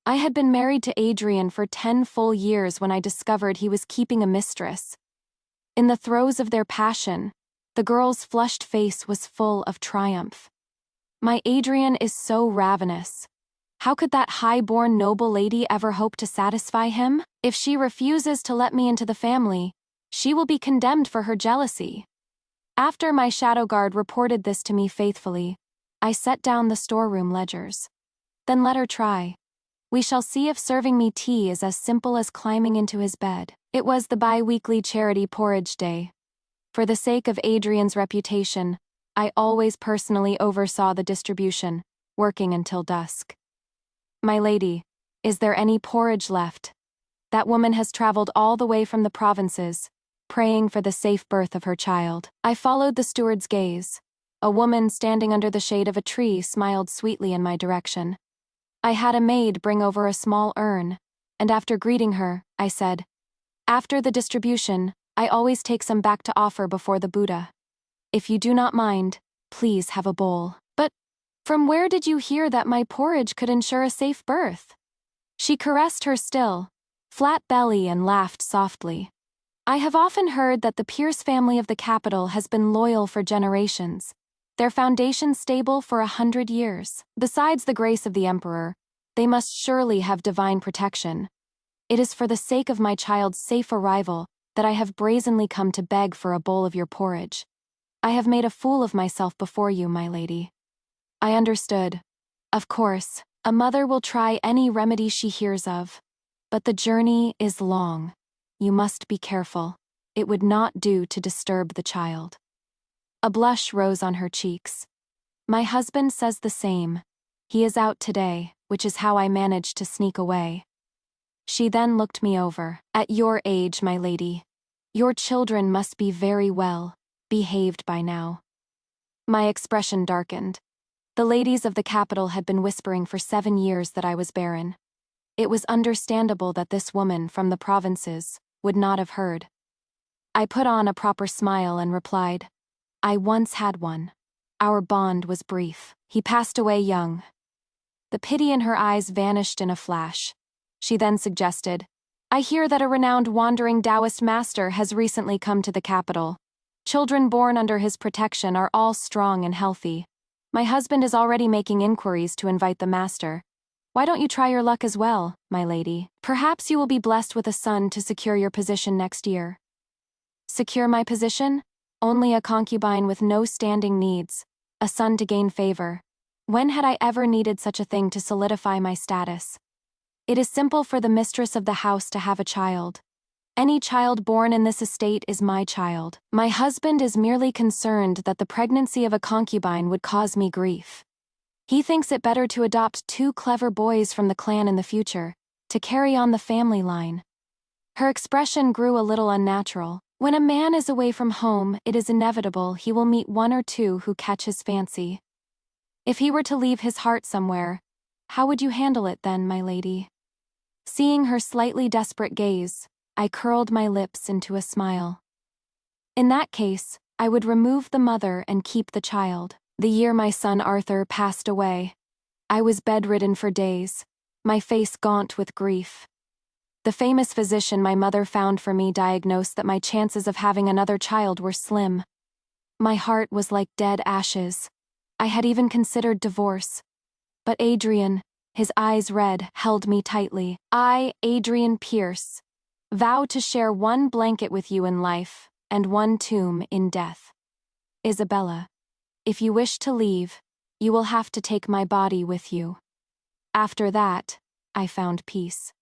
I had been married to Adrian for 10 full years when I discovered he was keeping a mistress. In the throes of their passion, the girl's flushed face was full of triumph. My Adrian is so ravenous. How could that high-born noble lady ever hope to satisfy him? If she refuses to let me into the family, she will be condemned for her jealousy. After my shadow guard reported this to me faithfully, I set down the storeroom ledgers. Then let her try. We shall see if serving me tea is as simple as climbing into his bed. It was the bi-weekly charity porridge day. For the sake of Adrian's reputation, I always personally oversaw the distribution, working until dusk. My lady, is there any porridge left? That woman has traveled all the way from the provinces, praying for the safe birth of her child. I followed the steward's gaze. A woman standing under the shade of a tree smiled sweetly in my direction. I had a maid bring over a small urn, and after greeting her, I said, "After the distribution, I always take some back to offer before the Buddha. If you do not mind, please have a bowl." "But from where did you hear that my porridge could ensure a safe birth?" She caressed her still, flat belly and laughed softly. "I have often heard that the Pierce family of the capital has been loyal for generations, their foundation stable for 100 years. Besides the grace of the emperor, they must surely have divine protection. It is for the sake of my child's safe arrival that I have brazenly come to beg for a bowl of your porridge. I have made a fool of myself before you, my lady." I understood. Of course, a mother will try any remedy she hears of. But the journey is long. You must be careful. It would not do to disturb the child. A blush rose on her cheeks. My husband says the same. He is out today, which is how I managed to sneak away. She then looked me over. "At your age, my lady, your children must be very well behaved by now." My expression darkened. The ladies of the capital had been whispering for 7 years that I was barren. It was understandable that this woman from the provinces would not have heard. I put on a proper smile and replied, "I once had one. Our bond was brief. He passed away young." The pity in her eyes vanished in a flash. She then suggested, "I hear that a renowned wandering Taoist master has recently come to the capital. Children born under his protection are all strong and healthy. My husband is already making inquiries to invite the master. Why don't you try your luck as well, my lady? Perhaps you will be blessed with a son to secure your position next year." Secure my position? Only a concubine with no standing needs, a son to gain favor. When had I ever needed such a thing to solidify my status? It is simple for the mistress of the house to have a child. Any child born in this estate is my child. My husband is merely concerned that the pregnancy of a concubine would cause me grief. He thinks it better to adopt 2 clever boys from the clan in the future, to carry on the family line. Her expression grew a little unnatural. When a man is away from home, it is inevitable he will meet 1 or 2 who catch his fancy. If he were to leave his heart somewhere, how would you handle it then, my lady? Seeing her slightly desperate gaze, I curled my lips into a smile. In that case, I would remove the mother and keep the child. The year my son Arthur passed away, I was bedridden for days, my face gaunt with grief. The famous physician my mother found for me diagnosed that my chances of having another child were slim. My heart was like dead ashes. I had even considered divorce. But Adrian, his eyes red, held me tightly. "I, Adrian Pierce, vow to share 1 blanket with you in life, and 1 tomb in death. Isabella, if you wish to leave, you will have to take my body with you." After that, I found peace.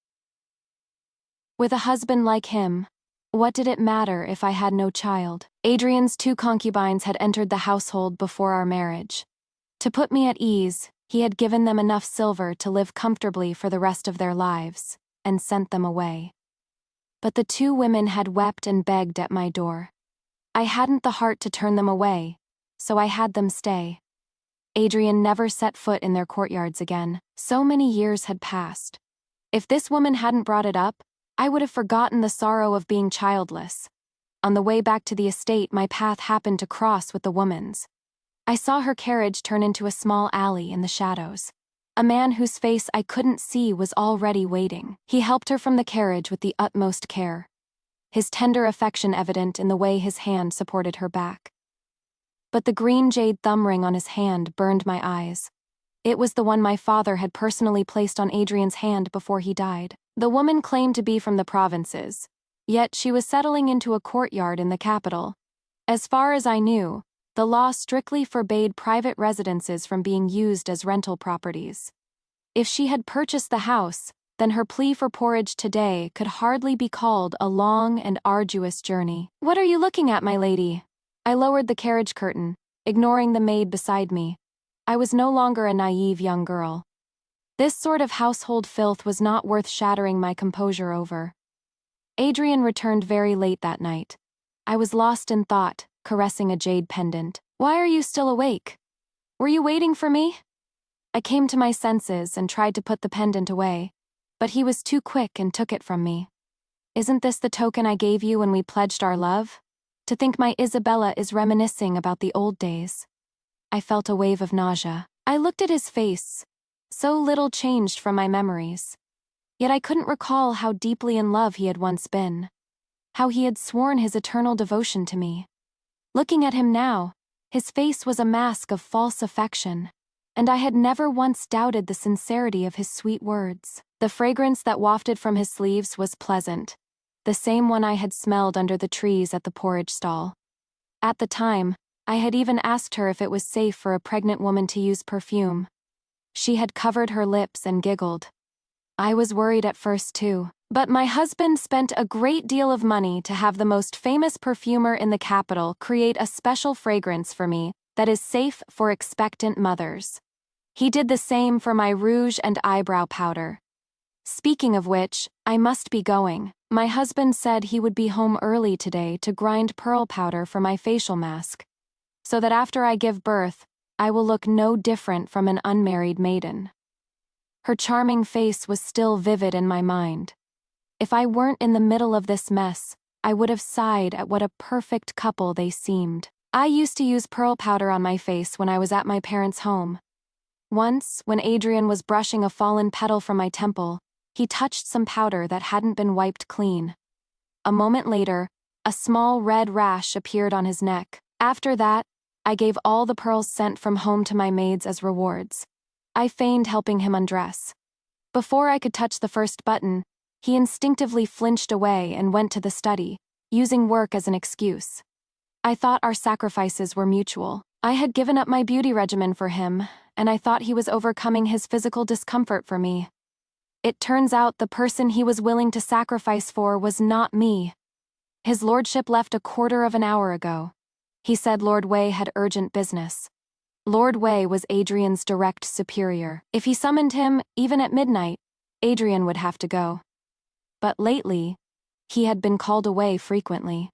With a husband like him, what did it matter if I had no child? Adrian's 2 concubines had entered the household before our marriage. To put me at ease, he had given them enough silver to live comfortably for the rest of their lives, and sent them away. But the 2 women had wept and begged at my door. I hadn't the heart to turn them away, so I had them stay. Adrian never set foot in their courtyards again. So many years had passed. If this woman hadn't brought it up, I would have forgotten the sorrow of being childless. On the way back to the estate, my path happened to cross with the woman's. I saw her carriage turn into a small alley in the shadows. A man whose face I couldn't see was already waiting. He helped her from the carriage with the utmost care, his tender affection evident in the way his hand supported her back. But the green jade thumb ring on his hand burned my eyes. It was the one my father had personally placed on Adrian's hand before he died. The woman claimed to be from the provinces, yet she was settling into a courtyard in the capital. As far as I knew, the law strictly forbade private residences from being used as rental properties. If she had purchased the house, then her plea for porridge today could hardly be called a long and arduous journey. "What are you looking at, my lady?" I lowered the carriage curtain, ignoring the maid beside me. I was no longer a naive young girl. This sort of household filth was not worth shattering my composure over. Adrian returned very late that night. I was lost in thought, caressing a jade pendant. "Why are you still awake? Were you waiting for me?" I came to my senses and tried to put the pendant away, but he was too quick and took it from me. "Isn't this the token I gave you when we pledged our love? To think my Isabella is reminiscing about the old days." I felt a wave of nausea. I looked at his face, so little changed from my memories. Yet I couldn't recall how deeply in love he had once been, how he had sworn his eternal devotion to me. Looking at him now, his face was a mask of false affection, and I had never once doubted the sincerity of his sweet words. The fragrance that wafted from his sleeves was pleasant, the same one I had smelled under the trees at the porridge stall. At the time, I had even asked her if it was safe for a pregnant woman to use perfume. She had covered her lips and giggled. I was worried at first too, but my husband spent a great deal of money to have the most famous perfumer in the capital create a special fragrance for me that is safe for expectant mothers. He did the same for my rouge and eyebrow powder. Speaking of which, I must be going. My husband said he would be home early today to grind pearl powder for my facial mask, so that after I give birth, I will look no different from an unmarried maiden. Her charming face was still vivid in my mind. If I weren't in the middle of this mess, I would have sighed at what a perfect couple they seemed. I used to use pearl powder on my face when I was at my parents' home. Once, when Adrian was brushing a fallen petal from my temple, he touched some powder that hadn't been wiped clean. A moment later, a small red rash appeared on his neck. After that, I gave all the pearls sent from home to my maids as rewards. I feigned helping him undress. Before I could touch the first button, he instinctively flinched away and went to the study, using work as an excuse. I thought our sacrifices were mutual. I had given up my beauty regimen for him, and I thought he was overcoming his physical discomfort for me. It turns out the person he was willing to sacrifice for was not me. His lordship left a quarter of an hour ago. He said Lord Wei had urgent business. Lord Wei was Adrian's direct superior. If he summoned him, even at midnight, Adrian would have to go. But lately, he had been called away frequently.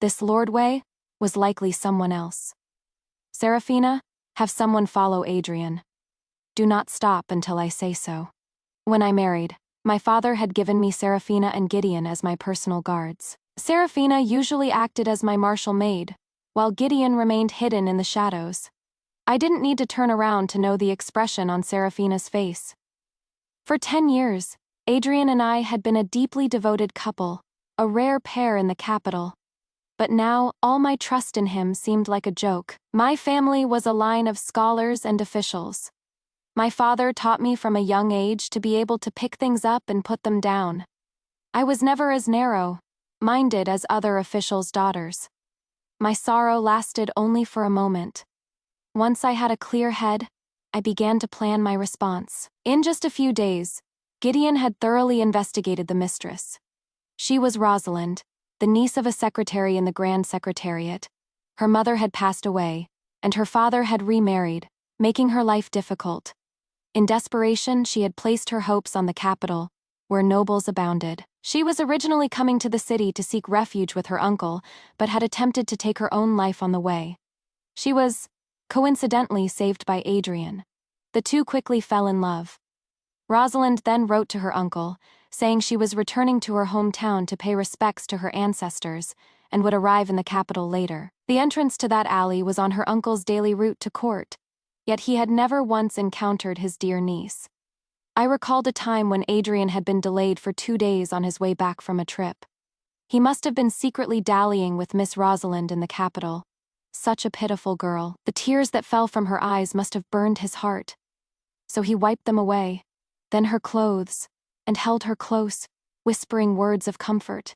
This Lord Wei was likely someone else. "Serafina, have someone follow Adrian. Do not stop until I say so." When I married, my father had given me Serafina and Gideon as my personal guards. Serafina usually acted as my martial maid, while Gideon remained hidden in the shadows. I didn't need to turn around to know the expression on Serafina's face. For 10 years, Adrian and I had been a deeply devoted couple, a rare pair in the capital. But now, all my trust in him seemed like a joke. My family was a line of scholars and officials. My father taught me from a young age to be able to pick things up and put them down. I was never as narrow-minded as other officials' daughters. My sorrow lasted only for a moment. Once I had a clear head, I began to plan my response. In just a few days, Gideon had thoroughly investigated the mistress. She was Rosalind, the niece of a secretary in the Grand Secretariat. Her mother had passed away, and her father had remarried, making her life difficult. In desperation, she had placed her hopes on the capital, where nobles abounded. She was originally coming to the city to seek refuge with her uncle, but had attempted to take her own life on the way. She was, coincidentally, saved by Adrian. The two quickly fell in love. Rosalind then wrote to her uncle, saying she was returning to her hometown to pay respects to her ancestors, and would arrive in the capital later. The entrance to that alley was on her uncle's daily route to court, yet he had never once encountered his dear niece. I recalled a time when Adrian had been delayed for 2 days on his way back from a trip. He must have been secretly dallying with Miss Rosalind in the capital. Such a pitiful girl. The tears that fell from her eyes must have burned his heart. So he wiped them away, then her clothes, and held her close, whispering words of comfort.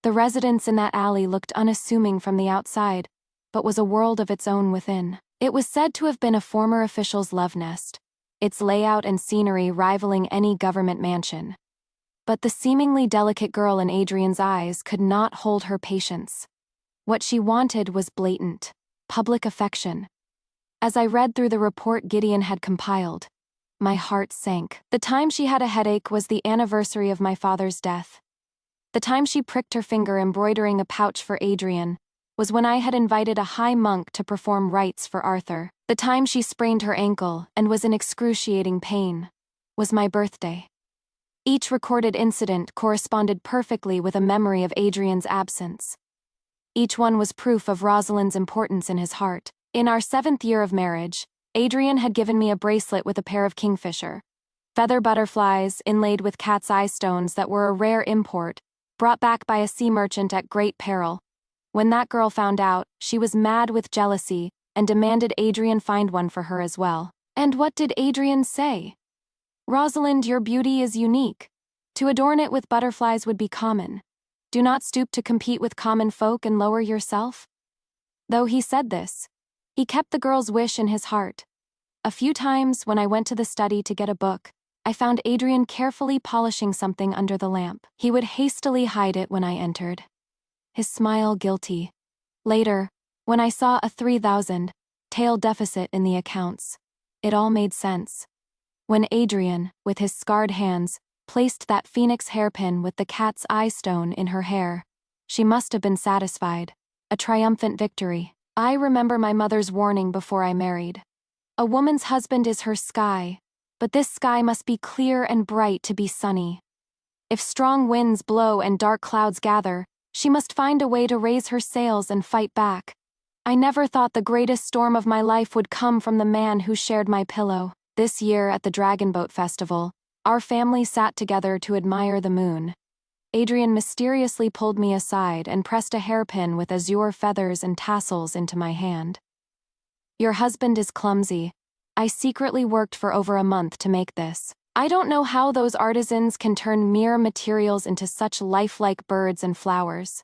The residence in that alley looked unassuming from the outside, but was a world of its own within. It was said to have been a former official's love nest, its layout and scenery rivaling any government mansion. But the seemingly delicate girl in Adrian's eyes could not hold her patience. What she wanted was blatant, public affection. As I read through the report Gideon had compiled, my heart sank. The time she had a headache was the anniversary of my father's death. The time she pricked her finger embroidering a pouch for Adrian was when I had invited a high monk to perform rites for Arthur. The time she sprained her ankle and was in excruciating pain was my birthday. Each recorded incident corresponded perfectly with a memory of Adrian's absence. Each one was proof of Rosalind's importance in his heart. In our 7th year of marriage, Adrian had given me a bracelet with a pair of kingfisher, feather butterflies inlaid with cat's eye stones that were a rare import, brought back by a sea merchant at great peril. When that girl found out, she was mad with jealousy and demanded Adrian find one for her as well. And what did Adrian say? "Rosalind, your beauty is unique. To adorn it with butterflies would be common. Do not stoop to compete with common folk and lower yourself." Though he said this, he kept the girl's wish in his heart. A few times when I went to the study to get a book, I found Adrian carefully polishing something under the lamp. He would hastily hide it when I entered, his smile guilty. Later, when I saw a 3,000 tael deficit in the accounts, it all made sense. When Adrian, with his scarred hands, placed that phoenix hairpin with the cat's eye stone in her hair, she must have been satisfied. A triumphant victory. I remember my mother's warning before I married. A woman's husband is her sky, but this sky must be clear and bright to be sunny. If strong winds blow and dark clouds gather, she must find a way to raise her sails and fight back. I never thought the greatest storm of my life would come from the man who shared my pillow. This year at the Dragon Boat Festival, our family sat together to admire the moon. Adrian mysteriously pulled me aside and pressed a hairpin with azure feathers and tassels into my hand. "Your husband is clumsy. I secretly worked for over a month to make this. I don't know how those artisans can turn mere materials into such lifelike birds and flowers."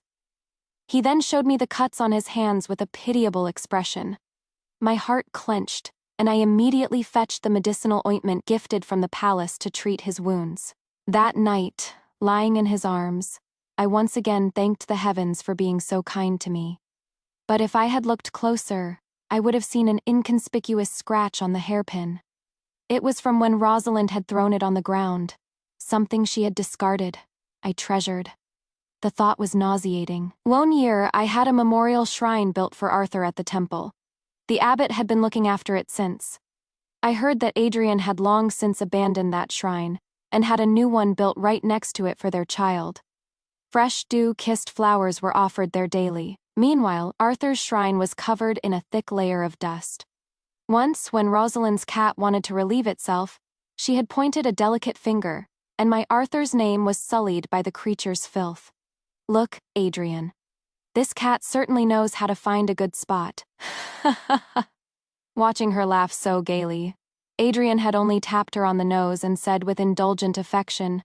He then showed me the cuts on his hands with a pitiable expression. My heart clenched, and I immediately fetched the medicinal ointment gifted from the palace to treat his wounds. That night, lying in his arms, I once again thanked the heavens for being so kind to me. But if I had looked closer, I would have seen an inconspicuous scratch on the hairpin. It was from when Rosalind had thrown it on the ground, something she had discarded, I treasured. The thought was nauseating. One year, I had a memorial shrine built for Arthur at the temple. The abbot had been looking after it since. I heard that Adrian had long since abandoned that shrine, and had a new one built right next to it for their child. Fresh dew-kissed flowers were offered there daily. Meanwhile, Arthur's shrine was covered in a thick layer of dust. Once, when Rosalind's cat wanted to relieve itself, she had pointed a delicate finger, and my Arthur's name was sullied by the creature's filth. "Look, Adrian. This cat certainly knows how to find a good spot." Watching her laugh so gaily, Adrian had only tapped her on the nose and said with indulgent affection,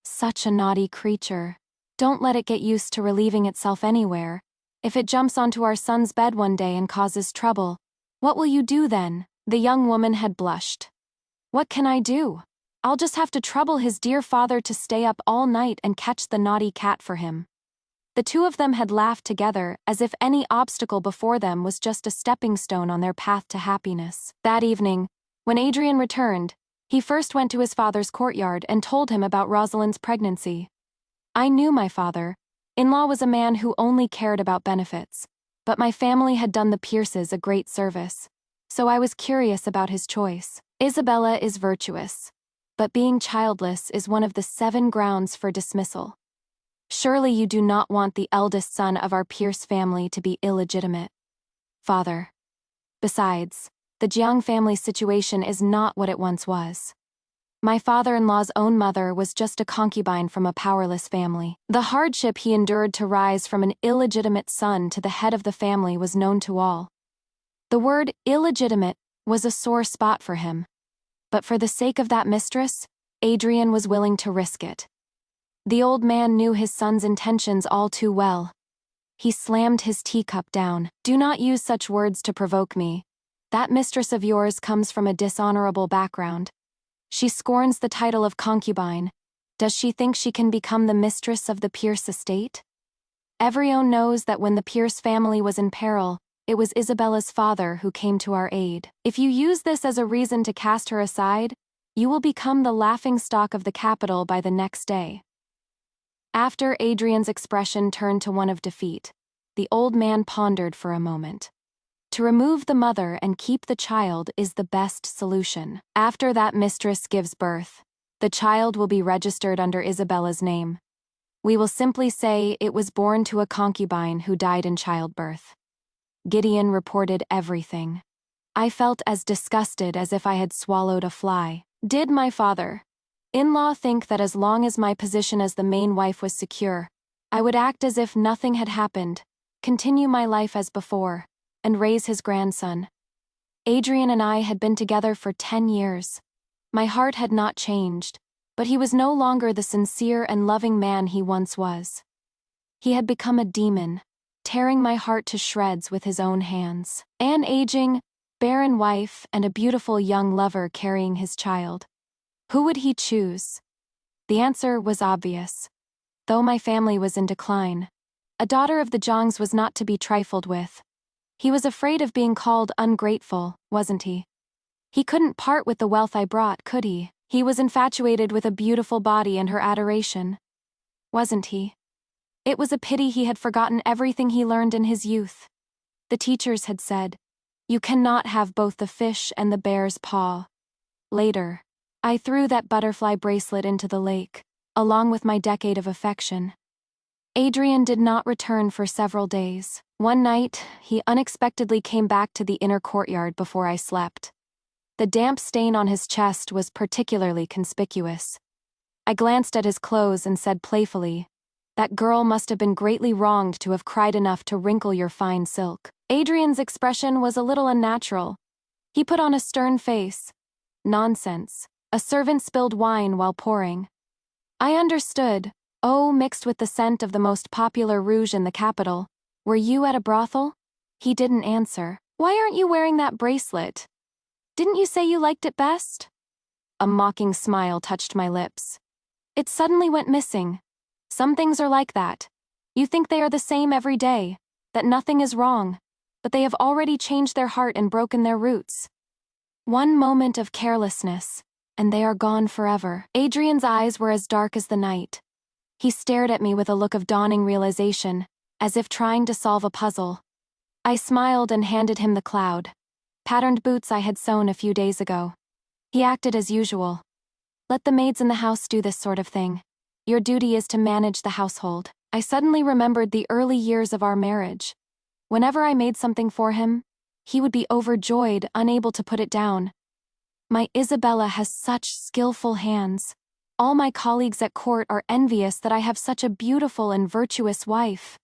"Such a naughty creature. Don't let it get used to relieving itself anywhere. If it jumps onto our son's bed one day and causes trouble, what will you do then?" The young woman had blushed. "What can I do? I'll just have to trouble his dear father to stay up all night and catch the naughty cat for him." The two of them had laughed together as if any obstacle before them was just a stepping stone on their path to happiness. That evening, when Adrian returned, he first went to his father's courtyard and told him about Rosalind's pregnancy. I knew my father-in-law was a man who only cared about benefits, but my family had done the Pierces a great service, so I was curious about his choice. Isabella is virtuous, but being childless is one of the 7 grounds for dismissal. Surely you do not want the eldest son of our Pierce family to be illegitimate, father. Besides, the Jiang family's situation is not what it once was. My father-in-law's own mother was just a concubine from a powerless family. The hardship he endured to rise from an illegitimate son to the head of the family was known to all. The word illegitimate was a sore spot for him. But for the sake of that mistress, Adrian was willing to risk it. The old man knew his son's intentions all too well. He slammed his teacup down. "Do not use such words to provoke me. That mistress of yours comes from a dishonorable background. She scorns the title of concubine. Does she think she can become the mistress of the Pierce estate? Everyone knows that when the Pierce family was in peril, it was Isabella's father who came to our aid. If you use this as a reason to cast her aside, you will become the laughingstock of the capital by the next day." After Adrian's expression turned to one of defeat, the old man pondered for a moment. To remove the mother and keep the child is the best solution. After that mistress gives birth, the child will be registered under Isabella's name. We will simply say it was born to a concubine who died in childbirth. Gideon reported everything. I felt as disgusted as if I had swallowed a fly. Did my father-in-law think that as long as my position as the main wife was secure, I would act as if nothing had happened, continue my life as before, and raise his grandson? Adrian and I had been together for 10 years. My heart had not changed, but he was no longer the sincere and loving man he once was. He had become a demon, tearing my heart to shreds with his own hands. An aging, barren wife and a beautiful young lover carrying his child. Who would he choose? The answer was obvious. Though my family was in decline, a daughter of the Zhangs was not to be trifled with. He was afraid of being called ungrateful, wasn't he? He couldn't part with the wealth I brought, could he? He was infatuated with a beautiful body and her adoration, wasn't he? It was a pity he had forgotten everything he learned in his youth. The teachers had said, "You cannot have both the fish and the bear's paw." Later, I threw that butterfly bracelet into the lake, along with my decade of affection. Adrian did not return for several days. One night, he unexpectedly came back to the inner courtyard before I slept. The damp stain on his chest was particularly conspicuous. I glanced at his clothes and said playfully, "That girl must have been greatly wronged to have cried enough to wrinkle your fine silk." Adrian's expression was a little unnatural. He put on a stern face. "Nonsense. A servant spilled wine while pouring." I understood. Oh, mixed with the scent of the most popular rouge in the capital. "Were you at a brothel?" He didn't answer. "Why aren't you wearing that bracelet? Didn't you say you liked it best?" A mocking smile touched my lips. It suddenly went missing. Some things are like that. You think they are the same every day, that nothing is wrong, but they have already changed their heart and broken their roots. One moment of carelessness, and they are gone forever. Adrian's eyes were as dark as the night. He stared at me with a look of dawning realization, as if trying to solve a puzzle. I smiled and handed him the cloud. Patterned boots I had sewn a few days ago. He acted as usual. "Let the maids in the house do this sort of thing. Your duty is to manage the household." I suddenly remembered the early years of our marriage. Whenever I made something for him, he would be overjoyed, unable to put it down. My Isabella has such skillful hands. All my colleagues at court are envious that I have such a beautiful and virtuous wife.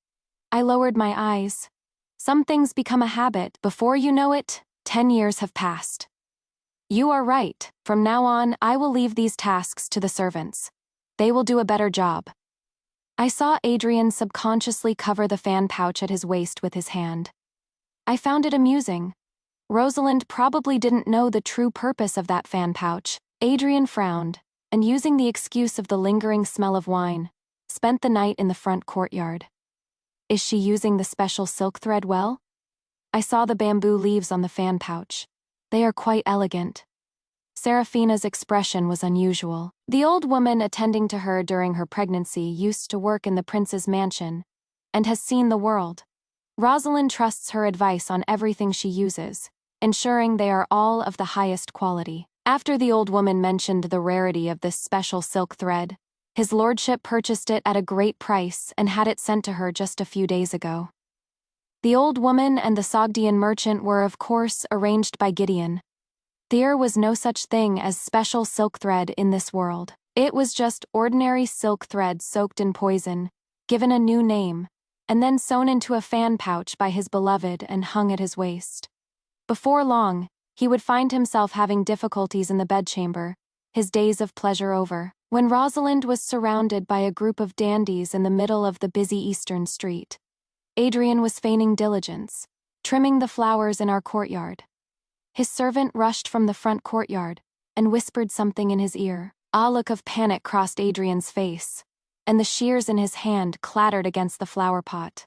I lowered my eyes. Some things become a habit. Before you know it, 10 years have passed. You are right. From now on, I will leave these tasks to the servants. They will do a better job. I saw Adrian subconsciously cover the fan pouch at his waist with his hand. I found it amusing. Rosalind probably didn't know the true purpose of that fan pouch. Adrian frowned, and using the excuse of the lingering smell of wine, spent the night in the front courtyard. Is she using the special silk thread well? I saw the bamboo leaves on the fan pouch. They are quite elegant. Serafina's expression was unusual. The old woman attending to her during her pregnancy used to work in the prince's mansion, and has seen the world. Rosalind trusts her advice on everything she uses, ensuring they are all of the highest quality. After the old woman mentioned the rarity of this special silk thread, his lordship purchased it at a great price and had it sent to her just a few days ago. The old woman and the Sogdian merchant were, of course, arranged by Gideon. There was no such thing as special silk thread in this world. It was just ordinary silk thread soaked in poison, given a new name, and then sewn into a fan pouch by his beloved and hung at his waist. Before long, he would find himself having difficulties in the bedchamber, his days of pleasure over, when Rosalind was surrounded by a group of dandies in the middle of the busy eastern street. Adrian was feigning diligence, trimming the flowers in our courtyard. His servant rushed from the front courtyard and whispered something in his ear. A look of panic crossed Adrian's face, and the shears in his hand clattered against the flower pot.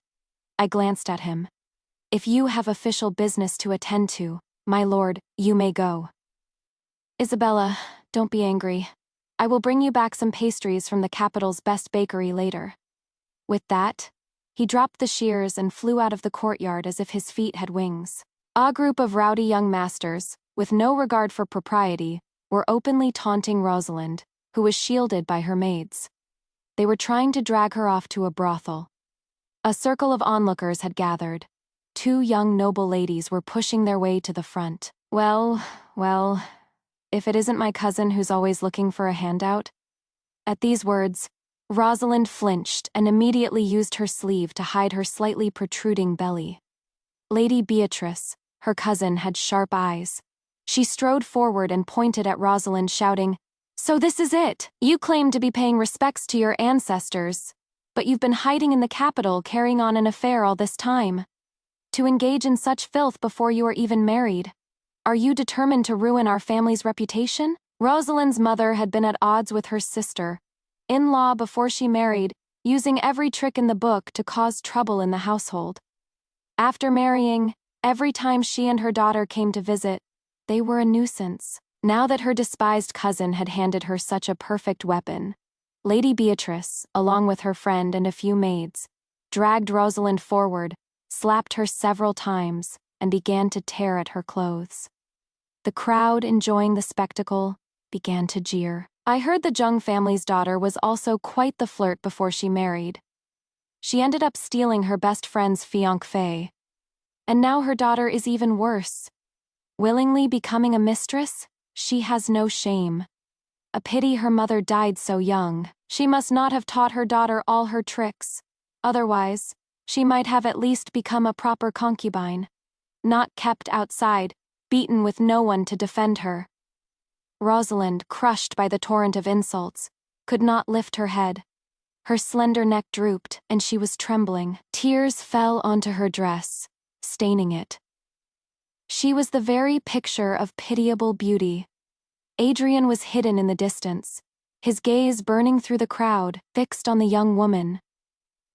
I glanced at him. "If you have official business to attend to, my lord, you may go." "Isabella, don't be angry. I will bring you back some pastries from the capital's best bakery later." With that, he dropped the shears and flew out of the courtyard as if his feet had wings. A group of rowdy young masters, with no regard for propriety, were openly taunting Rosalind, who was shielded by her maids. They were trying to drag her off to a brothel. A circle of onlookers had gathered. 2 young noble ladies were pushing their way to the front. Well, if it isn't my cousin who's always looking for a handout." At these words, Rosalind flinched and immediately used her sleeve to hide her slightly protruding belly. Lady Beatrice, her cousin, had sharp eyes. She strode forward and pointed at Rosalind, shouting, "So this is it! You claim to be paying respects to your ancestors, but you've been hiding in the capital carrying on an affair all this time. To engage in such filth before you are even married. Are you determined to ruin our family's reputation?" Rosalind's mother had been at odds with her sister-in-law before she married, using every trick in the book to cause trouble in the household. After marrying, every time she and her daughter came to visit, they were a nuisance. Now that her despised cousin had handed her such a perfect weapon, Lady Beatrice, along with her friend and a few maids, dragged Rosalind forward, slapped her several times, and began to tear at her clothes. The crowd, enjoying the spectacle, began to jeer. I heard the Jung family's daughter was also quite the flirt before she married. She ended up stealing her best friend's fiancé. And now her daughter is even worse. Willingly becoming a mistress, she has no shame. A pity her mother died so young. She must not have taught her daughter all her tricks. Otherwise, she might have at least become a proper concubine. Not kept outside, beaten with no one to defend her. Rosalind, crushed by the torrent of insults, could not lift her head. Her slender neck drooped, and she was trembling. Tears fell onto her dress, staining it. She was the very picture of pitiable beauty. Adrian was hidden in the distance, his gaze burning through the crowd, fixed on the young woman.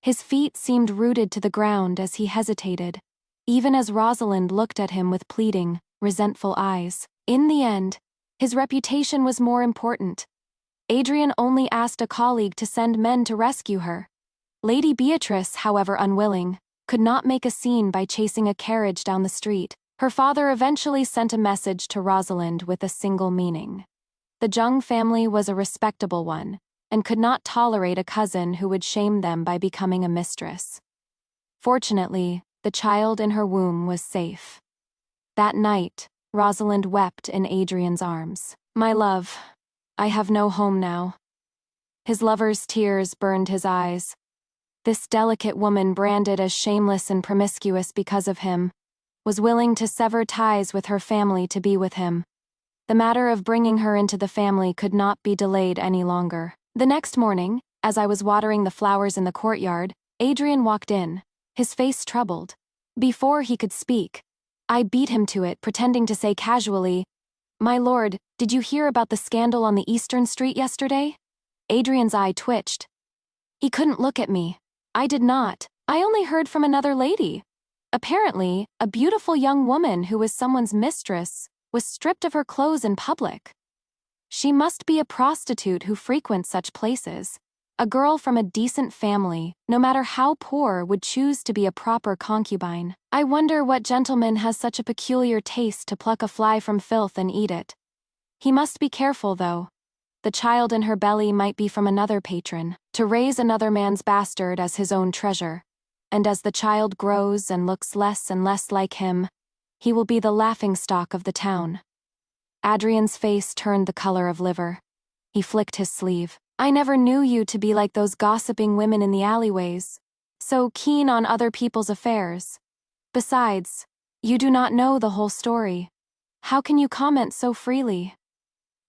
His feet seemed rooted to the ground as he hesitated, even as Rosalind looked at him with pleading, resentful eyes. In the end, his reputation was more important. Adrian only asked a colleague to send men to rescue her. Lady Beatrice, however unwilling, could not make a scene by chasing a carriage down the street. Her father eventually sent a message to Rosalind with a single meaning. The Jung family was a respectable one, and could not tolerate a cousin who would shame them by becoming a mistress. Fortunately, the child in her womb was safe. That night, Rosalind wept in Adrian's arms. "My love, I have no home now." His lover's tears burned his eyes. This delicate woman, branded as shameless and promiscuous because of him, was willing to sever ties with her family to be with him. The matter of bringing her into the family could not be delayed any longer. The next morning, as I was watering the flowers in the courtyard, Adrian walked in, his face troubled. Before he could speak, I beat him to it, pretending to say casually, "My lord, did you hear about the scandal on the Eastern Street yesterday?" Adrian's eye twitched. He couldn't look at me. I did not. I only heard from another lady. Apparently, a beautiful young woman who was someone's mistress was stripped of her clothes in public. She must be a prostitute who frequents such places. A girl from a decent family, no matter how poor, would choose to be a proper concubine. I wonder what gentleman has such a peculiar taste to pluck a fly from filth and eat it. He must be careful, though. The child in her belly might be from another patron, to raise another man's bastard as his own treasure. And as the child grows and looks less and less like him, he will be the laughingstock of the town. Adrian's face turned the color of liver. He flicked his sleeve. I never knew you to be like those gossiping women in the alleyways. So keen on other people's affairs. Besides, you do not know the whole story. How can you comment so freely?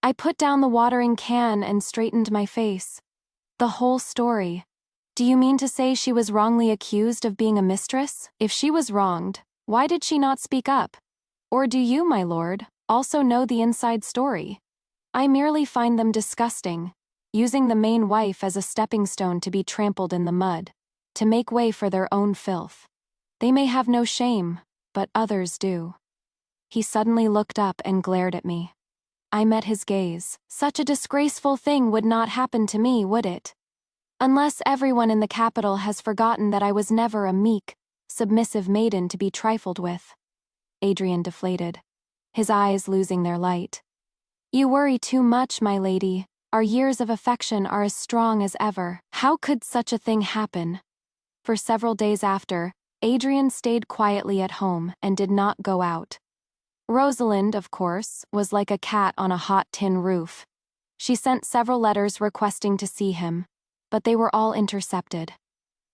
I put down the watering can and straightened my face. The whole story. Do you mean to say she was wrongly accused of being a mistress? If she was wronged, why did she not speak up? Or do you, my lord, also know the inside story? I merely find them disgusting, using the main wife as a stepping stone to be trampled in the mud, to make way for their own filth. They may have no shame, but others do. He suddenly looked up and glared at me. I met his gaze. Such a disgraceful thing would not happen to me, would it? Unless everyone in the capital has forgotten that I was never a meek, submissive maiden to be trifled with. Adrian deflated, his eyes losing their light. You worry too much, my lady. Our years of affection are as strong as ever. How could such a thing happen? For several days after, Adrian stayed quietly at home and did not go out. Rosalind, of course, was like a cat on a hot tin roof. She sent several letters requesting to see him, but they were all intercepted.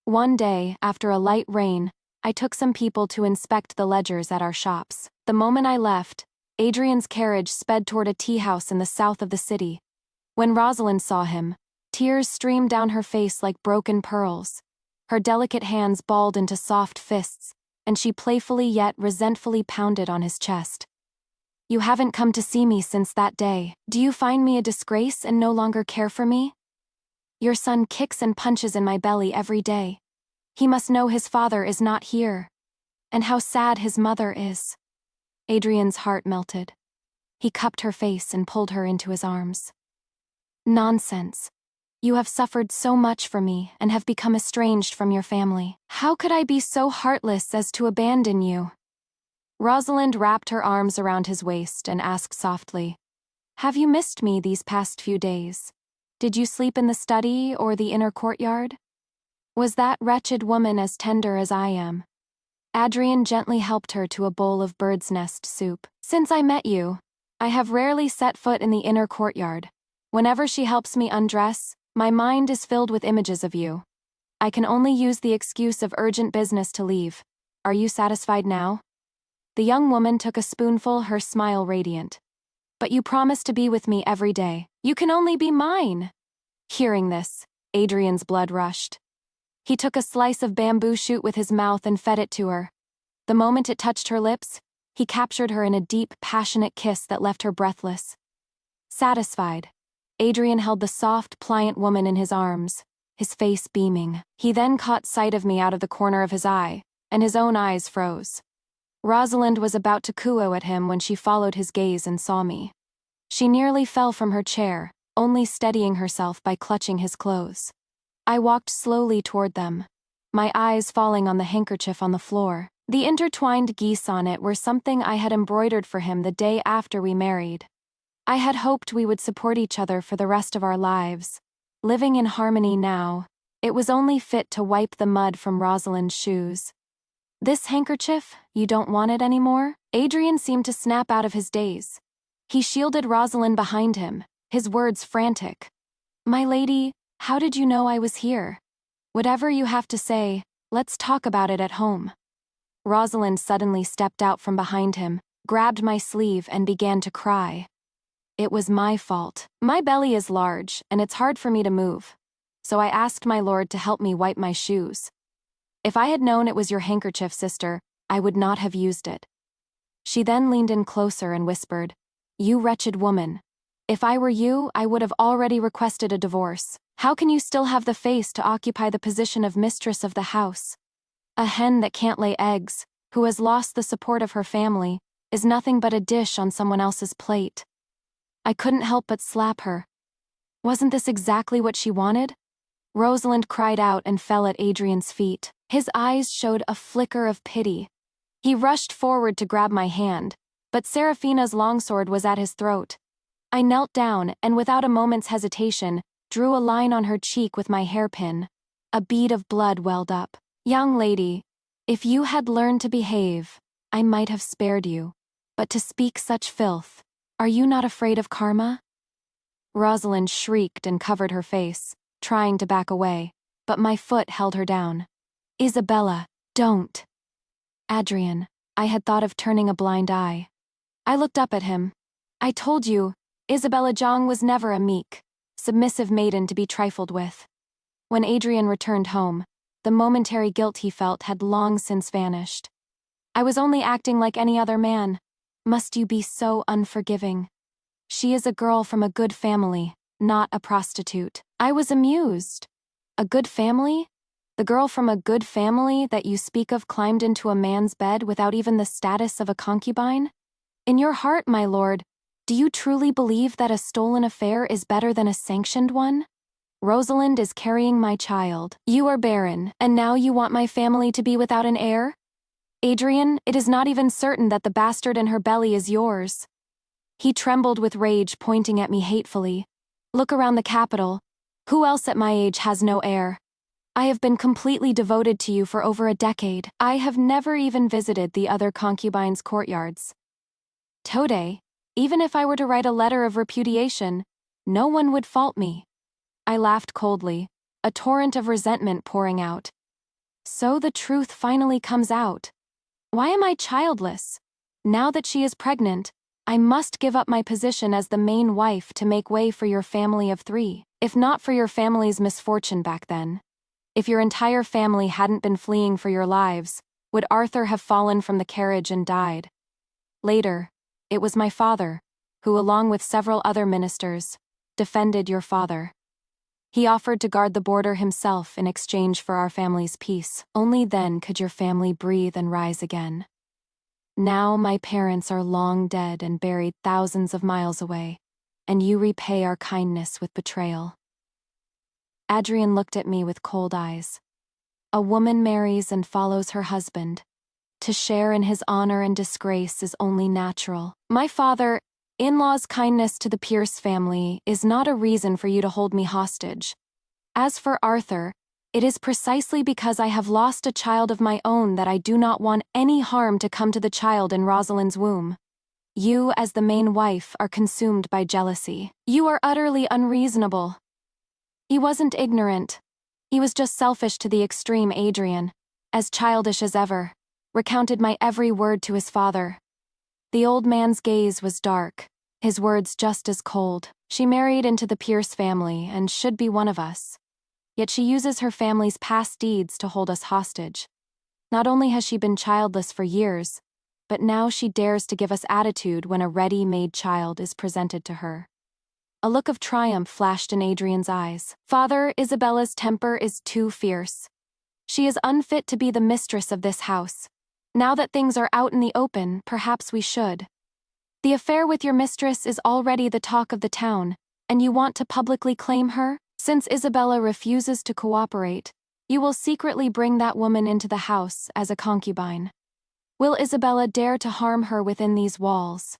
One day, after a light rain, I took some people to inspect the ledgers at our shops. The moment I left, Adrian's carriage sped toward a tea house in the south of the city. When Rosalind saw him, tears streamed down her face like broken pearls. Her delicate hands balled into soft fists, and she playfully yet resentfully pounded on his chest. You haven't come to see me since that day. Do you find me a disgrace and no longer care for me? Your son kicks and punches in my belly every day. He must know his father is not here, and how sad his mother is. Adrian's heart melted. He cupped her face and pulled her into his arms. Nonsense. You have suffered so much for me and have become estranged from your family. How could I be so heartless as to abandon you? Rosalind wrapped her arms around his waist and asked softly, Have you missed me these past few days? Did you sleep in the study or the inner courtyard? Was that wretched woman as tender as I am? Adrian gently helped her to a bowl of bird's nest soup. Since I met you, I have rarely set foot in the inner courtyard. Whenever she helps me undress, my mind is filled with images of you. I can only use the excuse of urgent business to leave. Are you satisfied now? The young woman took a spoonful, her smile radiant. But you promised to be with me every day. You can only be mine. Hearing this, Adrian's blood rushed. He took a slice of bamboo shoot with his mouth and fed it to her. The moment it touched her lips, he captured her in a deep, passionate kiss that left her breathless. Satisfied, Adrian held the soft, pliant woman in his arms, his face beaming. He then caught sight of me out of the corner of his eye, and his own eyes froze. Rosalind was about to coo at him when she followed his gaze and saw me. She nearly fell from her chair, only steadying herself by clutching his clothes. I walked slowly toward them, my eyes falling on the handkerchief on the floor. The intertwined geese on it were something I had embroidered for him the day after we married. I had hoped we would support each other for the rest of our lives. Living in harmony now, it was only fit to wipe the mud from Rosalind's shoes. This handkerchief, you don't want it anymore? Adrian seemed to snap out of his daze. He shielded Rosalind behind him, his words frantic. My lady, how did you know I was here? Whatever you have to say, let's talk about it at home. Rosalind suddenly stepped out from behind him, grabbed my sleeve and began to cry. It was my fault. My belly is large, and it's hard for me to move. So I asked my lord to help me wipe my shoes. If I had known it was your handkerchief, sister, I would not have used it. She then leaned in closer and whispered, You wretched woman. If I were you, I would have already requested a divorce. How can you still have the face to occupy the position of mistress of the house? A hen that can't lay eggs, who has lost the support of her family, is nothing but a dish on someone else's plate. I couldn't help but slap her. Wasn't this exactly what she wanted? Rosalind cried out and fell at Adrian's feet. His eyes showed a flicker of pity. He rushed forward to grab my hand, but Seraphina's longsword was at his throat. I knelt down and without a moment's hesitation, drew a line on her cheek with my hairpin. A bead of blood welled up. Young lady, if you had learned to behave, I might have spared you. But to speak such filth, Are you not afraid of karma? Rosalind shrieked and covered her face, trying to back away, but my foot held her down. Isabella, don't. Adrian, I had thought of turning a blind eye. I looked up at him. I told you, Isabella Zhang was never a meek, submissive maiden to be trifled with. When Adrian returned home, the momentary guilt he felt had long since vanished. I was only acting like any other man. Must you be so unforgiving? She is a girl from a good family, not a prostitute. I was amused. A good family? The girl from a good family that you speak of climbed into a man's bed without even the status of a concubine? In your heart, my lord, do you truly believe that a stolen affair is better than a sanctioned one? Rosalind is carrying my child. You are barren, and now you want my family to be without an heir? Adrian, it is not even certain that the bastard in her belly is yours. He trembled with rage, pointing at me hatefully. Look around the capital. Who else at my age has no heir? I have been completely devoted to you for over a decade. I have never even visited the other concubines' courtyards. Tode, even if I were to write a letter of repudiation, no one would fault me. I laughed coldly, a torrent of resentment pouring out. So the truth finally comes out. Why am I childless? Now that she is pregnant, I must give up my position as the main wife to make way for your family of 3. If not for your family's misfortune back then. If your entire family hadn't been fleeing for your lives, would Arthur have fallen from the carriage and died? Later, it was my father, who along with several other ministers, defended your father. He offered to guard the border himself in exchange for our family's peace. Only then could your family breathe and rise again. Now my parents are long dead and buried thousands of miles away, and you repay our kindness with betrayal. Adrian looked at me with cold eyes. A woman marries and follows her husband. To share in his honor and disgrace is only natural. My father-in-law's kindness to the Pierce family is not a reason for you to hold me hostage. As for Arthur, it is precisely because I have lost a child of my own that I do not want any harm to come to the child in Rosalind's womb. You, as the main wife, are consumed by jealousy. You are utterly unreasonable. He wasn't ignorant. He was just selfish to the extreme. Adrian, as childish as ever, recounted my every word to his father. The old man's gaze was dark, his words just as cold. She married into the Pierce family and should be one of us. Yet she uses her family's past deeds to hold us hostage. Not only has she been childless for years, but now she dares to give us attitude when a ready-made child is presented to her. A look of triumph flashed in Adrian's eyes. Father, Isabella's temper is too fierce. She is unfit to be the mistress of this house. Now that things are out in the open, perhaps we should. The affair with your mistress is already the talk of the town, and you want to publicly claim her? Since Isabella refuses to cooperate, you will secretly bring that woman into the house as a concubine. Will Isabella dare to harm her within these walls?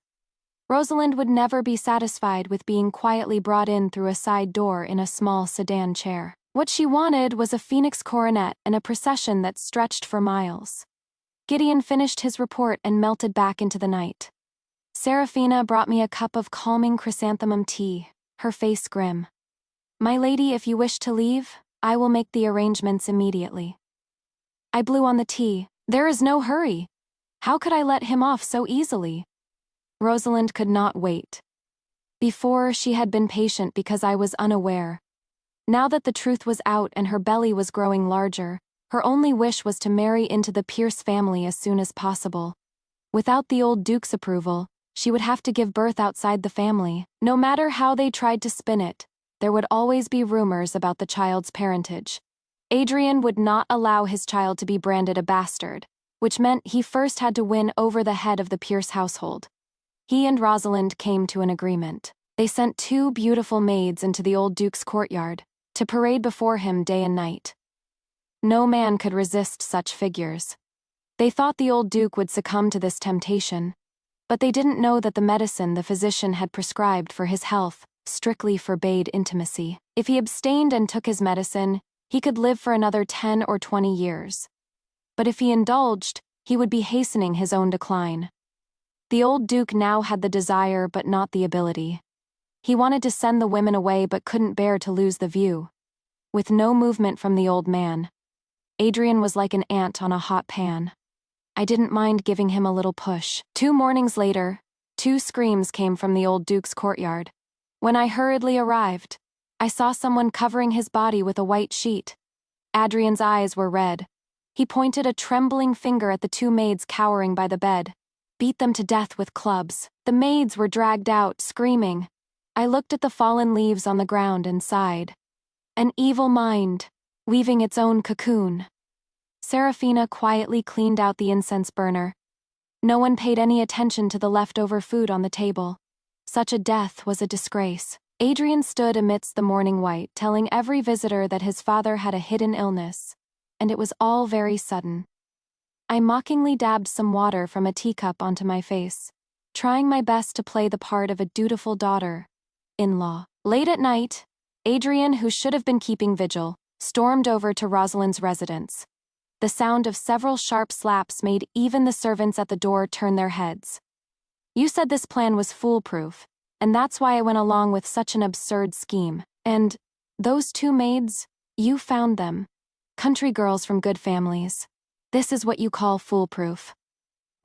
Rosalind would never be satisfied with being quietly brought in through a side door in a small sedan chair. What she wanted was a phoenix coronet and a procession that stretched for miles. Gideon finished his report and melted back into the night. Serafina brought me a cup of calming chrysanthemum tea, her face grim. My lady, if you wish to leave, I will make the arrangements immediately. I blew on the tea. There is no hurry. How could I let him off so easily? Rosalind could not wait. Before, she had been patient because I was unaware. Now that the truth was out and her belly was growing larger, her only wish was to marry into the Pierce family as soon as possible. Without the old Duke's approval, she would have to give birth outside the family. No matter how they tried to spin it, there would always be rumors about the child's parentage. Adrian would not allow his child to be branded a bastard, which meant he first had to win over the head of the Pierce household. He and Rosalind came to an agreement. They sent 2 beautiful maids into the old Duke's courtyard, to parade before him day and night. No man could resist such figures. They thought the old Duke would succumb to this temptation, but they didn't know that the medicine the physician had prescribed for his health strictly forbade intimacy. If he abstained and took his medicine, he could live for another 10 or 20 years. But if he indulged, he would be hastening his own decline. The old duke now had the desire but not the ability. He wanted to send the women away but couldn't bear to lose the view. With no movement from the old man, Adrian was like an ant on a hot pan. I didn't mind giving him a little push. 2 mornings later, 2 screams came from the old duke's courtyard. When I hurriedly arrived, I saw someone covering his body with a white sheet. Adrian's eyes were red. He pointed a trembling finger at the 2 maids cowering by the bed. Beat them to death with clubs. The maids were dragged out, screaming. I looked at the fallen leaves on the ground and sighed. An evil mind, weaving its own cocoon. Serafina quietly cleaned out the incense burner. No one paid any attention to the leftover food on the table. Such a death was a disgrace. Adrian stood amidst the morning white, telling every visitor that his father had a hidden illness, and it was all very sudden. I mockingly dabbed some water from a teacup onto my face, trying my best to play the part of a dutiful daughter-in-law. Late at night, Adrian, who should have been keeping vigil, stormed over to Rosalind's residence. The sound of several sharp slaps made even the servants at the door turn their heads. You said this plan was foolproof, and that's why I went along with such an absurd scheme. And those 2 maids, you found them. Country girls from good families. This is what you call foolproof.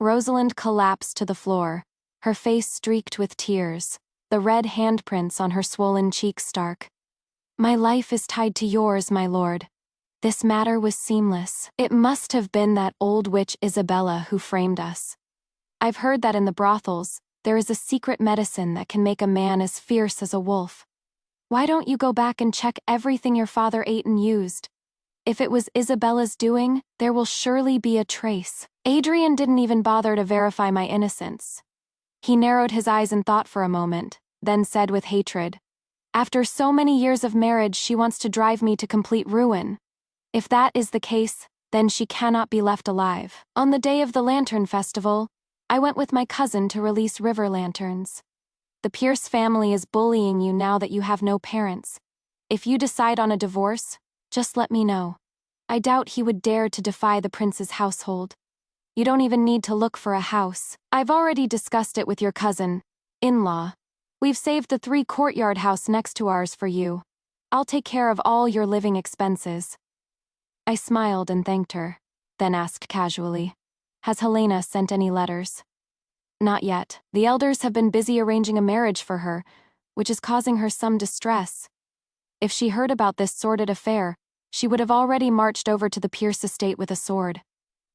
Rosalind collapsed to the floor, her face streaked with tears, the red handprints on her swollen cheeks stark. My life is tied to yours, my lord. This matter was seamless. It must have been that old witch Isabella who framed us. I've heard that in the brothels, there is a secret medicine that can make a man as fierce as a wolf. Why don't you go back and check everything your father ate and used? If it was Isabella's doing, there will surely be a trace. Adrian didn't even bother to verify my innocence. He narrowed his eyes in thought for a moment, then said with hatred, "After so many years of marriage, she wants to drive me to complete ruin. If that is the case, then she cannot be left alive." On the day of the Lantern Festival, I went with my cousin to release river lanterns. The Pierce family is bullying you now that you have no parents. If you decide on a divorce, just let me know. I doubt he would dare to defy the prince's household. You don't even need to look for a house. I've already discussed it with your cousin-in-law. We've saved the 3-courtyard house next to ours for you. I'll take care of all your living expenses. I smiled and thanked her, then asked casually, "Has Helena sent any letters?" "Not yet. The elders have been busy arranging a marriage for her, which is causing her some distress. If she heard about this sordid affair, she would have already marched over to the Pierce estate with a sword.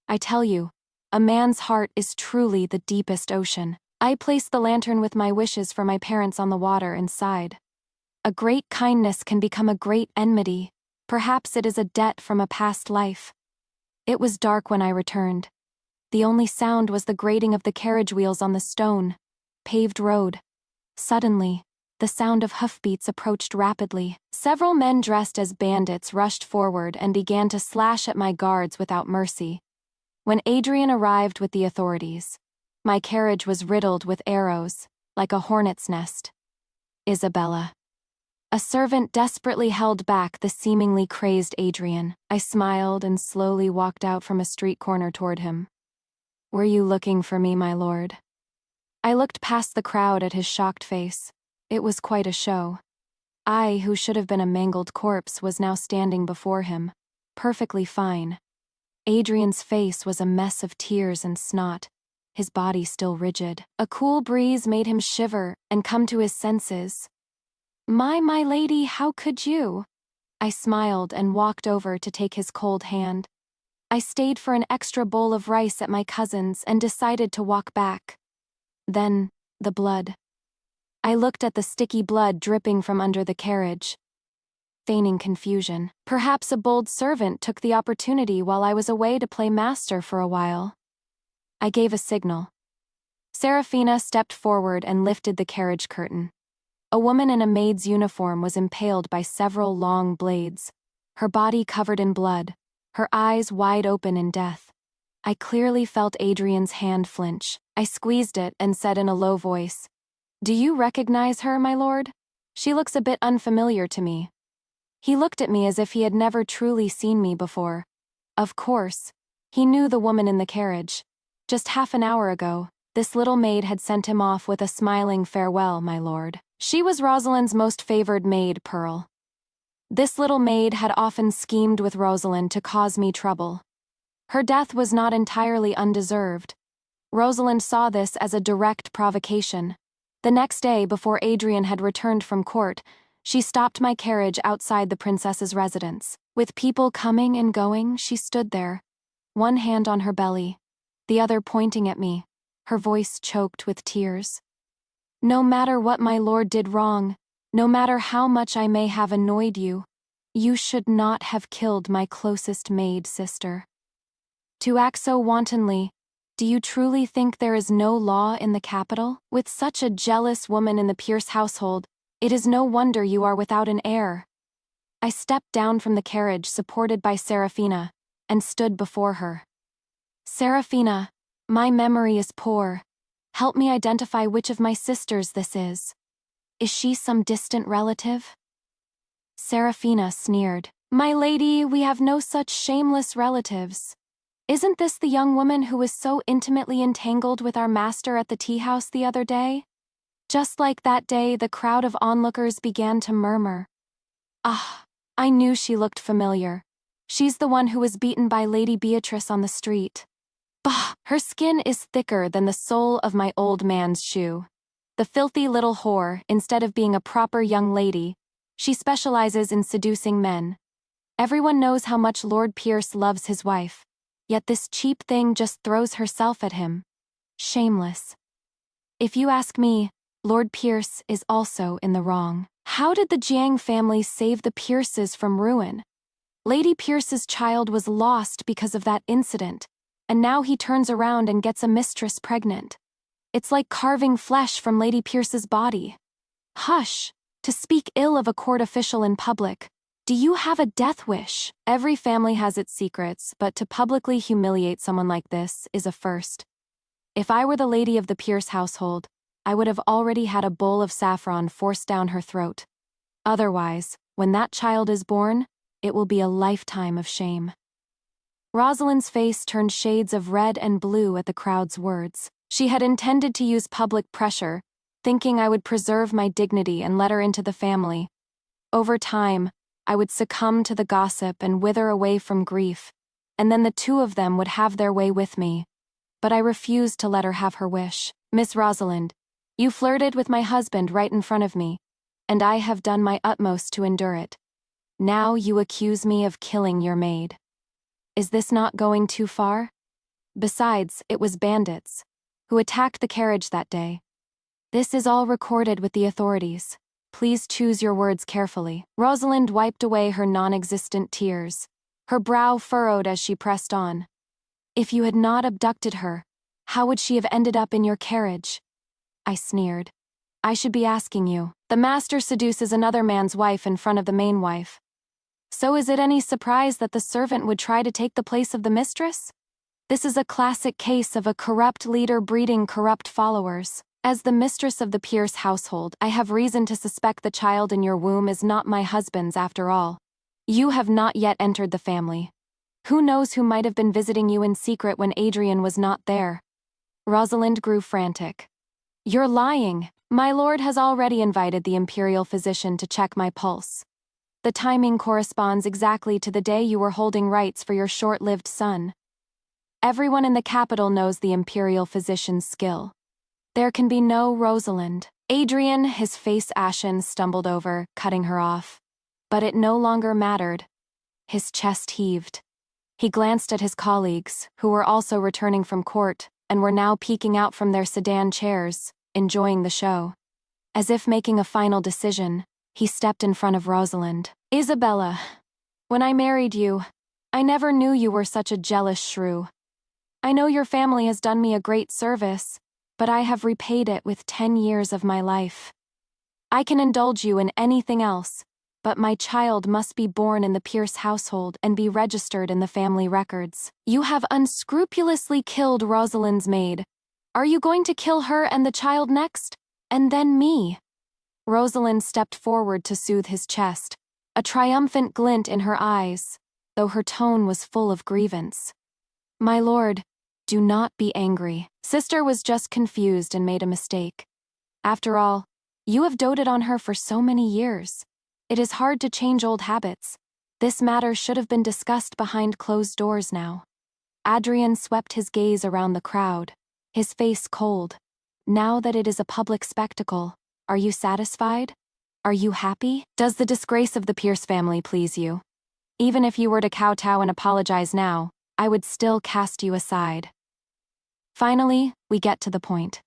I tell you, a man's heart is truly the deepest ocean." I placed the lantern with my wishes for my parents on the water and sighed. A great kindness can become a great enmity. Perhaps it is a debt from a past life. It was dark when I returned. The only sound was the grating of the carriage wheels on the stone, paved road. Suddenly, the sound of hoofbeats approached rapidly. Several men dressed as bandits rushed forward and began to slash at my guards without mercy. When Adrian arrived with the authorities, my carriage was riddled with arrows, like a hornet's nest. Isabella. A servant desperately held back the seemingly crazed Adrian. I smiled and slowly walked out from a street corner toward him. "Were you looking for me, my lord?" I looked past the crowd at his shocked face. It was quite a show. I, who should have been a mangled corpse, was now standing before him, perfectly fine. Adrian's face was a mess of tears and snot, his body still rigid. A cool breeze made him shiver and come to his senses. My lady, how could you?" I smiled and walked over to take his cold hand. I stayed for an extra bowl of rice at my cousin's and decided to walk back. Then, the blood. I looked at the sticky blood dripping from under the carriage, feigning confusion. Perhaps a bold servant took the opportunity while I was away to play master for a while. I gave a signal. Serafina stepped forward and lifted the carriage curtain. A woman in a maid's uniform was impaled by several long blades, her body covered in blood, her eyes wide open in death. I clearly felt Adrian's hand flinch. I squeezed it and said in a low voice, "Do you recognize her, my lord? She looks a bit unfamiliar to me." He looked at me as if he had never truly seen me before. Of course, he knew the woman in the carriage. Just half an hour ago, This little maid had sent him off with a smiling farewell, my lord. She was Rosalind's most favored maid, Pearl. This little maid had often schemed with Rosalind to cause me trouble. Her death was not entirely undeserved. Rosalind saw this as a direct provocation. The next day, before Adrian had returned from court, she stopped my carriage outside the princess's residence. With people coming and going, she stood there, one hand on her belly, the other pointing at me, her voice choked with tears. No matter what my lord did wrong, no matter how much I may have annoyed you, you should not have killed my closest maid, sister. To act so wantonly, do you truly think there is no law in the capital? With such a jealous woman in the Pierce household, it is no wonder you are without an heir. I stepped down from the carriage supported by Serafina, and stood before her. Serafina, my memory is poor. Help me identify which of my sisters this is. Is she some distant relative? Serafina sneered. My lady, we have no such shameless relatives. Isn't this the young woman who was so intimately entangled with our master at the tea-house the other day? Just like that day, the crowd of onlookers began to murmur. Ah, I knew she looked familiar. She's the one who was beaten by Lady Beatrice on the street. Bah, her skin is thicker than the sole of my old man's shoe. The filthy little whore, instead of being a proper young lady, she specializes in seducing men. Everyone knows how much Lord Pierce loves his wife, yet this cheap thing just throws herself at him. Shameless. If you ask me, Lord Pierce is also in the wrong. How did the Jiang family save the Pierces from ruin? Lady Pierce's child was lost because of that incident, and now he turns around and gets a mistress pregnant. It's like carving flesh from Lady Pierce's body. Hush! To speak ill of a court official in public. Do you have a death wish? Every family has its secrets, but to publicly humiliate someone like this is a first. If I were the lady of the Pierce household, I would have already had a bowl of saffron forced down her throat. Otherwise, when that child is born, it will be a lifetime of shame. Rosalind's face turned shades of red and blue at the crowd's words. She had intended to use public pressure, thinking I would preserve my dignity and let her into the family. Over time, I would succumb to the gossip and wither away from grief, and then the two of them would have their way with me. But I refused to let her have her wish. Miss Rosalind, you flirted with my husband right in front of me, and I have done my utmost to endure it. Now you accuse me of killing your maid. Is this not going too far? Besides, it was bandits who attacked the carriage that day. This is all recorded with the authorities. Please choose your words carefully. Rosalind wiped away her non-existent tears. Her brow furrowed as she pressed on. If you had not abducted her, how would she have ended up in your carriage? I sneered. I should be asking you. The master seduces another man's wife in front of the main wife. So is it any surprise that the servant would try to take the place of the mistress? This is a classic case of a corrupt leader breeding corrupt followers. As the mistress of the Pierce household, I have reason to suspect the child in your womb is not my husband's after all. You have not yet entered the family. Who knows who might have been visiting you in secret when Adrian was not there? Rosalind grew frantic. You're lying. My lord has already invited the imperial physician to check my pulse. The timing corresponds exactly to the day you were holding rites for your short-lived son. Everyone in the capital knows the imperial physician's skill. There can be no Rosalind. Adrian, his face ashen, stumbled over, cutting her off. But it no longer mattered. His chest heaved. He glanced at his colleagues, who were also returning from court, and were now peeking out from their sedan chairs, enjoying the show. As if making a final decision, he stepped in front of Rosalind. Isabella, when I married you, I never knew you were such a jealous shrew. I know your family has done me a great service, but I have repaid it with 10 years of my life. I can indulge you in anything else, but my child must be born in the Pierce household and be registered in the family records. You have unscrupulously killed Rosalind's maid. Are you going to kill her and the child next? And then me? Rosalind stepped forward to soothe his chest, a triumphant glint in her eyes, though her tone was full of grievance. My lord, Do not be angry. Sister was just confused and made a mistake. After all, you have doted on her for so many years. It is hard to change old habits. This matter should have been discussed behind closed doors now. Adrian swept his gaze around the crowd, his face cold. Now that it is a public spectacle, are you satisfied? Are you happy? Does the disgrace of the Pierce family please you? Even if you were to kowtow and apologize now, I would still cast you aside. Finally, we get to the point.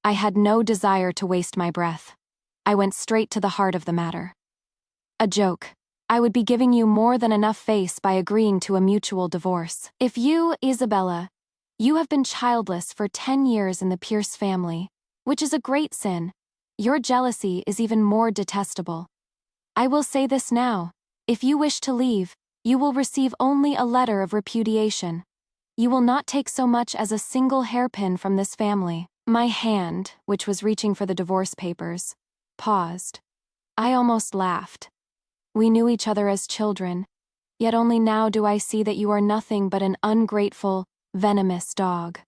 I had no desire to waste my breath. I went straight to the heart of the matter. A joke. I would be giving you more than enough face by agreeing to a mutual divorce. If you, Isabella, you have been childless for 10 years in the Pierce family, which is a great sin, your jealousy is even more detestable. I will say this now. If you wish to leave, you will receive only a letter of repudiation. You will not take so much as a single hairpin from this family. My hand, which was reaching for the divorce papers, paused. I almost laughed. We knew each other as children, yet only now do I see that you are nothing but an ungrateful, venomous dog.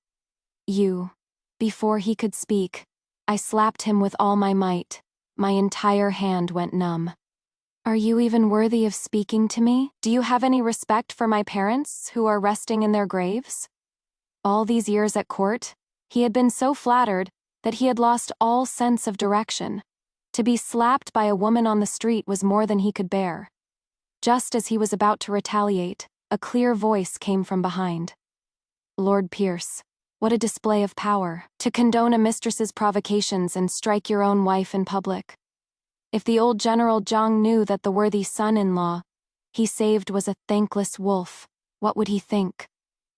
You. Before he could speak, I slapped him with all my might. My entire hand went numb. Are you even worthy of speaking to me? Do you have any respect for my parents, who are resting in their graves? All these years at court, he had been so flattered that he had lost all sense of direction. To be slapped by a woman on the street was more than he could bear. Just as he was about to retaliate, a clear voice came from behind. Lord Pierce, what a display of power, to condone a mistress's provocations and strike your own wife in public. If the old General Zhang knew that the worthy son-in-law he saved was a thankless wolf, what would he think?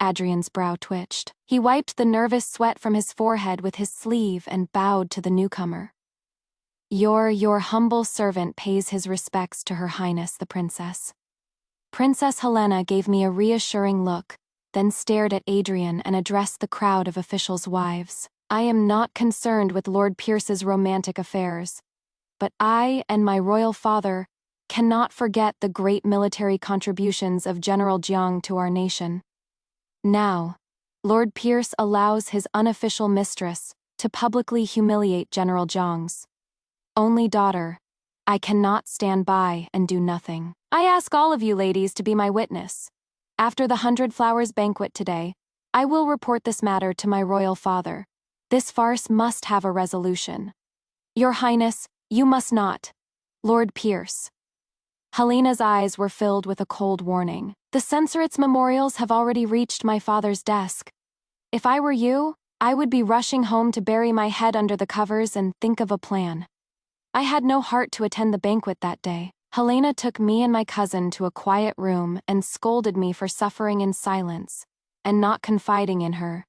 Adrian's brow twitched. He wiped the nervous sweat from his forehead with his sleeve and bowed to the newcomer. Your humble servant pays his respects to Her Highness the Princess. Princess Helena gave me a reassuring look, then stared at Adrian and addressed the crowd of officials' wives. I am not concerned with Lord Pierce's romantic affairs, but I and my royal father cannot forget the great military contributions of General Jiang to our nation. Now, Lord Pierce allows his unofficial mistress to publicly humiliate General Jiang's only daughter. I cannot stand by and do nothing. I ask all of you ladies to be my witness. After the 100 Flowers banquet today, I will report this matter to my royal father. This farce must have a resolution. Your Highness, you must not. Lord Pierce. Helena's eyes were filled with a cold warning. The censorate's memorials have already reached my father's desk. If I were you, I would be rushing home to bury my head under the covers and think of a plan. I had no heart to attend the banquet that day. Helena took me and my cousin to a quiet room and scolded me for suffering in silence, and not confiding in her,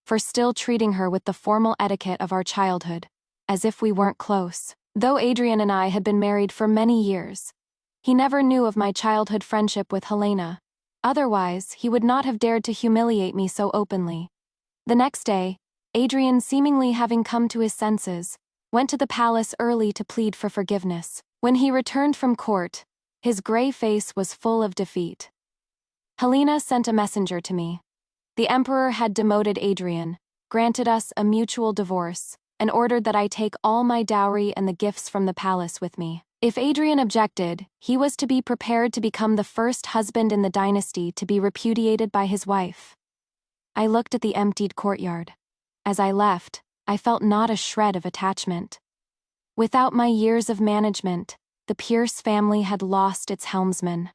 for still treating her with the formal etiquette of our childhood, as if we weren't close. Though Adrian and I had been married for many years, he never knew of my childhood friendship with Helena. Otherwise, he would not have dared to humiliate me so openly. The next day, Adrian, seemingly having come to his senses, went to the palace early to plead for forgiveness. When he returned from court, his gray face was full of defeat. Helena sent a messenger to me. The emperor had demoted Adrian, granted us a mutual divorce, and ordered that I take all my dowry and the gifts from the palace with me. If Adrian objected, he was to be prepared to become the first husband in the dynasty to be repudiated by his wife. I looked at the emptied courtyard. As I left, I felt not a shred of attachment. Without my years of management, the Pierce family had lost its helmsman.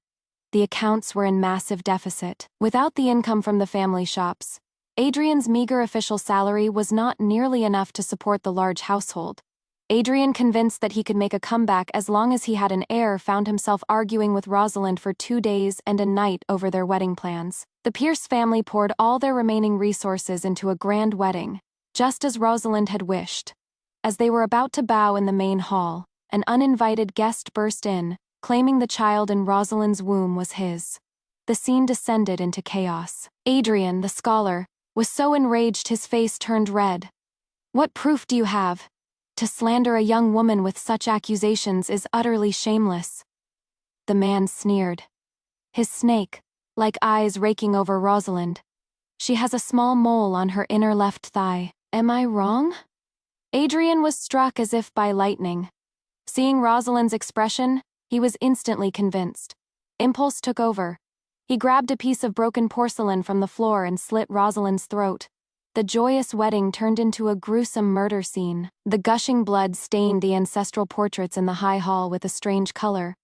The accounts were in massive deficit. Without the income from the family shops, Adrian's meager official salary was not nearly enough to support the large household. Adrian, convinced that he could make a comeback as long as he had an heir, found himself arguing with Rosalind for 2 days and a night over their wedding plans. The Pierce family poured all their remaining resources into a grand wedding, just as Rosalind had wished. As they were about to bow in the main hall, an uninvited guest burst in, claiming the child in Rosalind's womb was his. The scene descended into chaos. Adrian, the scholar, was so enraged his face turned red. "What proof do you have? To slander a young woman with such accusations is utterly shameless." The man sneered, his snake-like eyes raking over Rosalind. She has a small mole on her inner left thigh. Am I wrong? Adrian was struck as if by lightning. Seeing Rosalind's expression, he was instantly convinced. Impulse took over. He grabbed a piece of broken porcelain from the floor and slit Rosalind's throat. The joyous wedding turned into a gruesome murder scene. The gushing blood stained the ancestral portraits in the high hall with a strange color.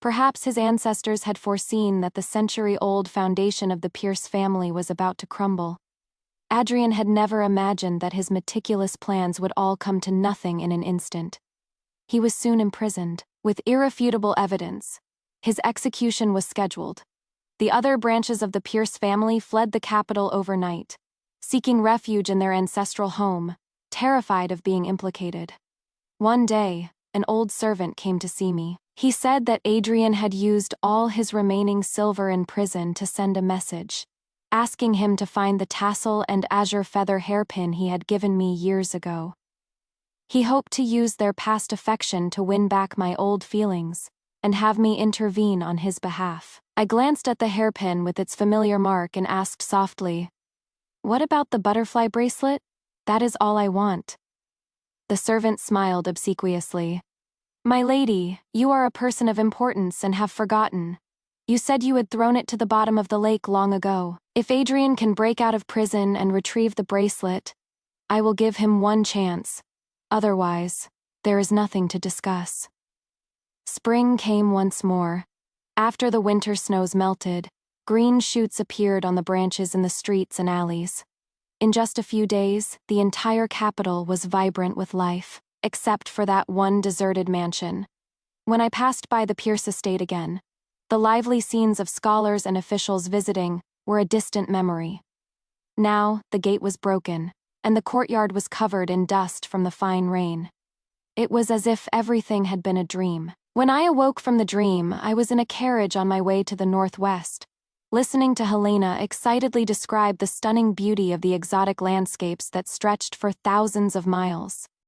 Perhaps his ancestors had foreseen that the century-old foundation of the Pierce family was about to crumble. Adrian had never imagined that his meticulous plans would all come to nothing in an instant. He was soon imprisoned, with irrefutable evidence. His execution was scheduled. The other branches of the Pierce family fled the capital overnight, seeking refuge in their ancestral home, terrified of being implicated. One day, an old servant came to see me. He said that Adrian had used all his remaining silver in prison to send a message, asking him to find the tassel and azure feather hairpin he had given me years ago. He hoped to use their past affection to win back my old feelings, and have me intervene on his behalf. I glanced at the hairpin with its familiar mark and asked softly, "What about the butterfly bracelet? That is all I want." The servant smiled obsequiously. "My lady, you are a person of importance and have forgotten. You said you had thrown it to the bottom of the lake long ago. If Adrian can break out of prison and retrieve the bracelet, I will give him one chance. Otherwise, there is nothing to discuss." Spring came once more. After the winter snows melted, green shoots appeared on the branches in the streets and alleys. In just a few days, the entire capital was vibrant with life, except for that one deserted mansion. When I passed by the Pierce estate again, the lively scenes of scholars and officials visiting were a distant memory. Now, the gate was broken, and the courtyard was covered in dust from the fine rain. It was as if everything had been a dream. When I awoke from the dream, I was in a carriage on my way to the northwest, listening to Helena excitedly describe the stunning beauty of the exotic landscapes that stretched for thousands of miles.